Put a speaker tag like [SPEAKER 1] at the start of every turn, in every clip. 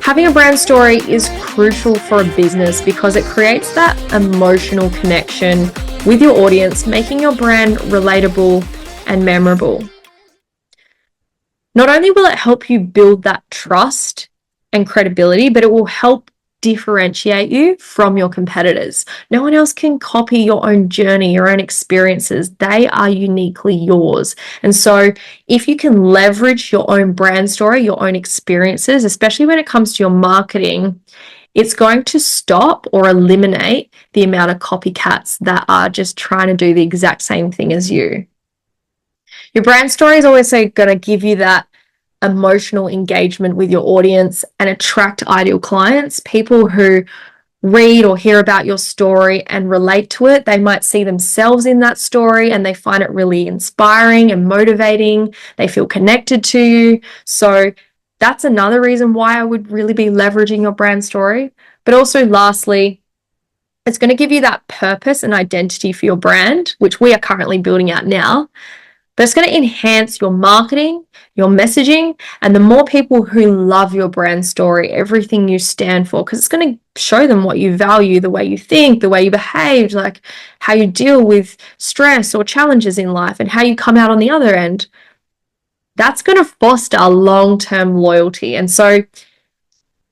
[SPEAKER 1] Having a brand story is crucial for a business because it creates that emotional connection with your audience, making your brand relatable and memorable. Not only will it help you build that trust and credibility, but it will help differentiate you from your competitors. No one else can copy your own journey, your own experiences. They are uniquely yours. And so if you can leverage your own brand story, your own experiences, especially when it comes to your marketing, it's going to stop or eliminate the amount of copycats that are just trying to do the exact same thing as you. Your brand story is also going to give you that emotional engagement with your audience and attract ideal clients, people who read or hear about your story and relate to it. They might see themselves in that story and they find it really inspiring and motivating. They feel connected to you. So that's another reason why I would really be leveraging your brand story. But also lastly, it's going to give you that purpose and identity for your brand, which we are currently building out now. But it's going to enhance your marketing, your messaging, and the more people who love your brand story, everything you stand for, because it's going to show them what you value, the way you think, the way you behave, like how you deal with stress or challenges in life and how you come out on the other end. That's going to foster a long-term loyalty. And so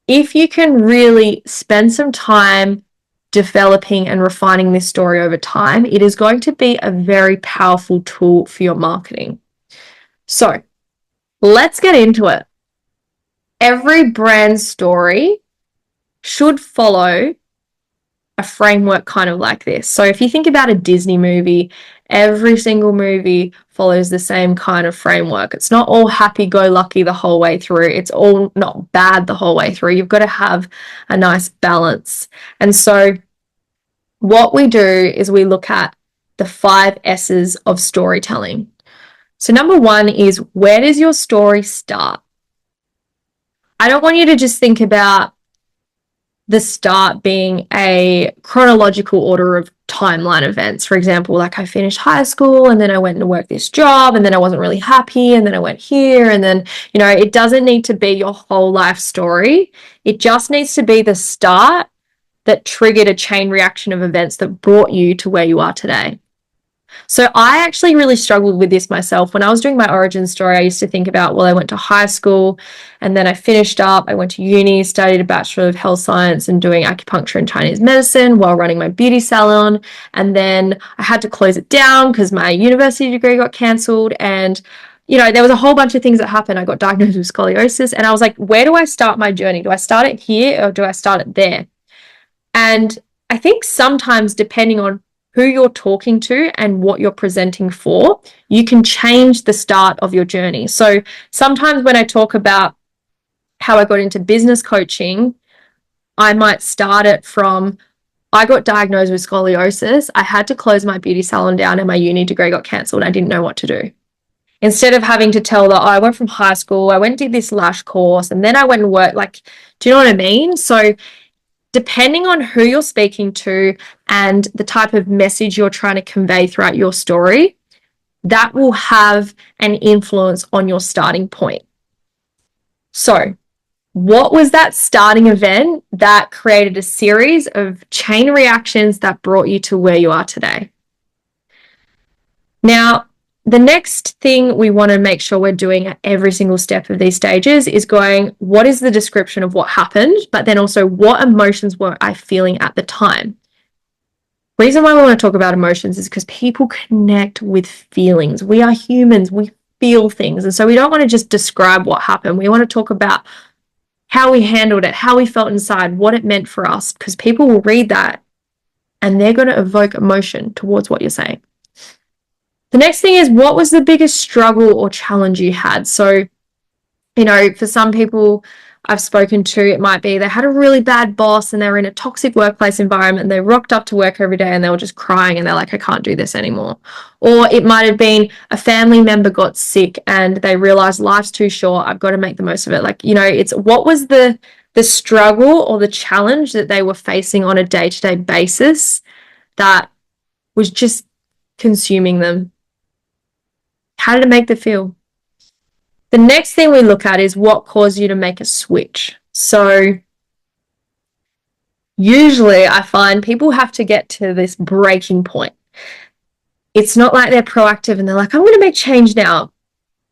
[SPEAKER 1] if you can really spend some time developing and refining this story over time, it is going to be a very powerful tool for your marketing. So let's get into it. Every brand story should follow a framework kind of like this. So if you think about a Disney movie, every single movie follows the same kind of framework. It's not all happy-go-lucky the whole way through. It's all not bad the whole way through. You've got to have a nice balance. And so what we do is we look at the 5 S's of storytelling. So number 1 is, where does your story start? I don't want you to just think about the start being a chronological order of timeline events. For example, like I finished high school and then I went and worked this job and then I wasn't really happy and then I went here and then, it doesn't need to be your whole life story. It just needs to be the start that triggered a chain reaction of events that brought you to where you are today. So I actually really struggled with this myself. When I was doing my origin story, I used to think about, well, I went to high school and then I finished up. I went to uni, studied a Bachelor of Health Science and doing acupuncture and Chinese medicine while running my beauty salon. And then I had to close it down because my university degree got cancelled. And there was a whole bunch of things that happened. I got diagnosed with scoliosis and I was like, where do I start my journey? Do I start it here or do I start it there? And I think sometimes, depending on who you're talking to and what you're presenting for, you can change the start of your journey. So sometimes when I talk about how I got into business coaching, I might start it from, I got diagnosed with scoliosis. I had to close my beauty salon down and my uni degree got cancelled. I didn't know what to do. Instead of having to tell that, I went from high school, I went and did this lash course, and then I went and worked, do you know what I mean? So depending on who you're speaking to and the type of message you're trying to convey throughout your story, that will have an influence on your starting point. So, what was that starting event that created a series of chain reactions that brought you to where you are today? Now, the next thing we want to make sure we're doing at every single step of these stages is going, what is the description of what happened? But then also, what emotions were I feeling at the time? Reason why we want to talk about emotions is because people connect with feelings. We are humans. We feel things. And so we don't want to just describe what happened. We want to talk about how we handled it, how we felt inside, what it meant for us, because people will read that and they're going to evoke emotion towards what you're saying. The next thing is, what was the biggest struggle or challenge you had? So, for some people I've spoken to, it might be they had a really bad boss and they were in a toxic workplace environment and they rocked up to work every day and they were just crying and they're like, I can't do this anymore. Or it might have been a family member got sick and they realized life's too short, I've got to make the most of it. It's what was the struggle or the challenge that they were facing on a day-to-day basis that was just consuming them. How did it make them feel? The next thing we look at is what caused you to make a switch. So usually I find people have to get to this breaking point. It's not like they're proactive and they're like, I'm going to make change now.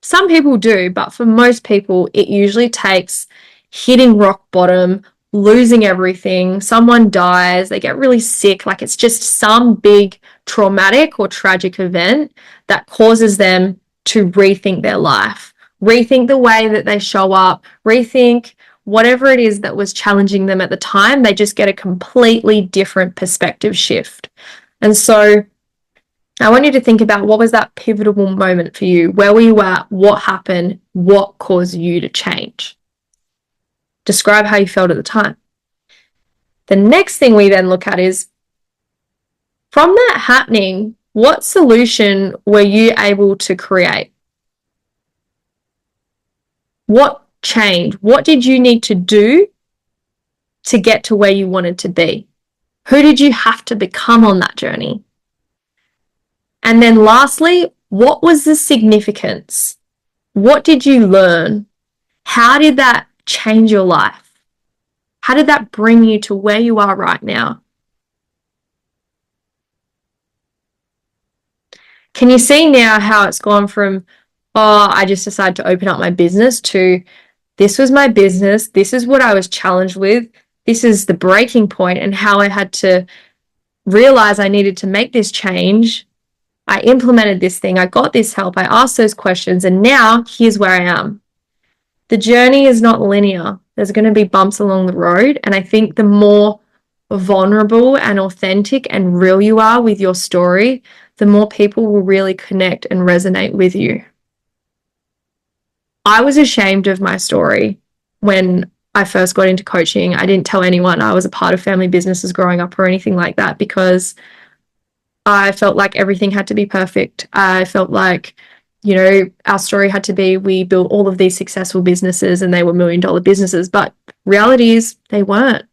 [SPEAKER 1] Some people do, but for most people, it usually takes hitting rock bottom, losing everything, someone dies, they get really sick, like it's just some big traumatic or tragic event that causes them to rethink their life, rethink the way that they show up, rethink whatever it is that was challenging them at the time. They just get a completely different perspective shift. And so I want you to think about, what was that pivotal moment for you? Where were you at? What happened? What caused you to change? Describe how you felt at the time. The next thing we then look at is, from that happening, what solution were you able to create? What changed? What did you need to do to get to where you wanted to be? Who did you have to become on that journey? And then lastly, what was the significance? What did you learn? How did that change your life? How did that bring you to where you are right now? Can you see now how it's gone from, oh, I just decided to open up my business, to this was my business, this is what I was challenged with, this is the breaking point, and how I had to realize I needed to make this change. I implemented this thing, I got this help, I asked those questions, and now here's where I am. The journey is not linear. There's going to be bumps along the road. And I think the more vulnerable and authentic and real you are with your story, the more people will really connect and resonate with you. I was ashamed of my story when I first got into coaching. I didn't tell anyone I was a part of family businesses growing up or anything like that, because I felt like everything had to be perfect. I felt like, you know, our story had to be, we built all of these successful businesses and they were $1 million businesses, but reality is they weren't.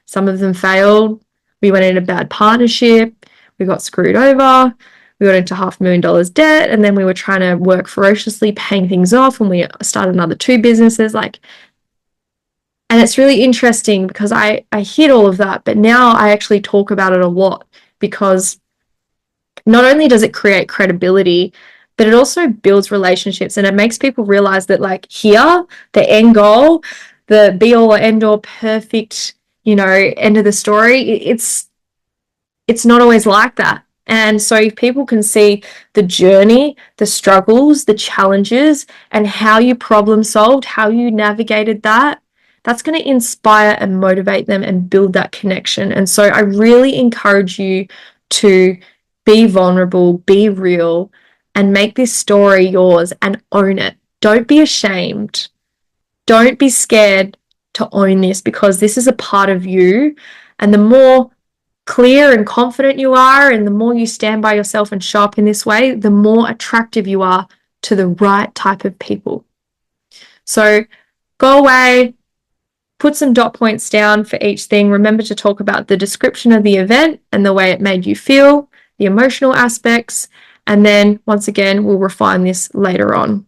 [SPEAKER 1] Some of them failed. We went in a bad partnership. We got screwed over. We got into $500,000 debt, and then we were trying to work ferociously, paying things off, and we started another 2 businesses. And it's really interesting because I hid all of that, but now I actually talk about it a lot, because not only does it create credibility, but it also builds relationships, and it makes people realize that, like, here, the end goal, the be all or end all perfect, you know, end of the story, it's not always like that. And so if people can see the journey, the struggles, the challenges, and how you problem solved, how you navigated that, that's going to inspire and motivate them and build that connection. And so I really encourage you to be vulnerable, be real, and make this story yours and own it. Don't be ashamed. Don't be scared to own this, because this is a part of you. And the more clear and confident you are, and the more you stand by yourself and show up in this way, the more attractive you are to the right type of people. So go away, put some dot points down for each thing. Remember to talk about the description of the event and the way it made you feel, the emotional aspects, and then once again, we'll refine this later on.